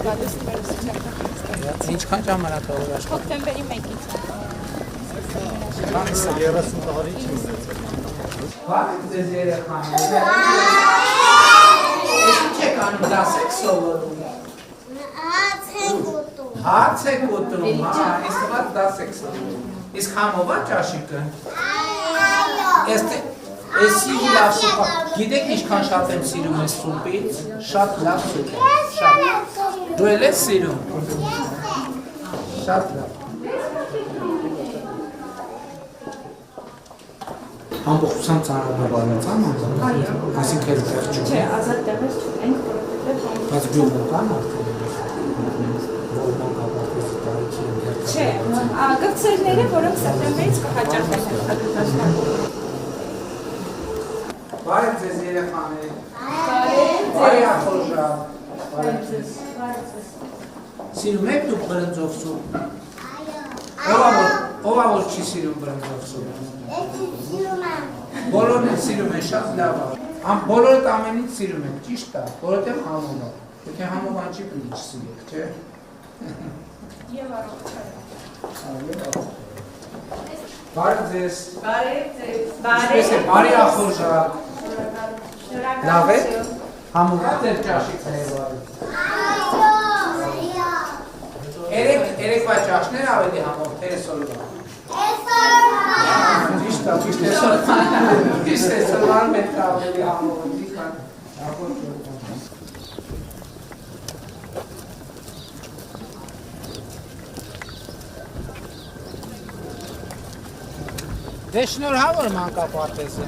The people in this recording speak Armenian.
գալիս վերահսկողական։ Ինչքան ժամանակ է որ աշխատում։ Հոկտեմբերի 1-ից։ Քանիսը 30 տարի չի ունեցել։ Բարև ձեզ երեխաներ։ Ես ինչ եք անում, դաս եք սովորում։ Հաց եք ուտում, հա, ես թվաց դաս եք սովորում։ Իսկ համով է ճաշիկը։ Էսի լավ սուպա, գիտեք ինչքան շատ եմ սիրում ես սուպից, շատ լավ սուպ է, շատ։ Դու էլ ես սիրում։ Շատ լավ։ Ամբողջությամբ ծանրաբեռնացան անձամբ, այսինքն էլ տեղ չունի։ Չէ, ազատ տեղեր չունենք, որովհետև Բայց գյուղում կան արդեն։ Որոնք ապարտեզի տարիքի են երկար։ Չէ, գծերները, որոնք սեպտեմբերից կհաճախեն աշխատաշտան։ Բարև ձեզ երեխաներ։ Բարև Բարև ախորժակ։ Բարև ձեզ։ Սիրում եք դուք բրնձով սուպ։ Ով որ չի սիրում բրնձով սուպ։ Բոլորն էլ սիրում են, շատ լավ է։ Բոլորդ ամենից սիրում եք, ճիշտ է, որովհետև համով է։ Եթե համովան չի պիտի չսիրեք, չէ։ Եվ առողջարը։ Բարև ձեզ։ Բարև ձեզ։ Ինչպես է, բարի ախորժակ։ Լավ է։ Համով է ձեր ճաշիկները։ Երեկվա ճաշներ ավելի համով, թե այսօրվա։ Ճիշտ է, այսօրվան պետք է ավելի համով լինի, քան նախորդ օրվան։ Դե շնորհավոր մանկապարտեզը։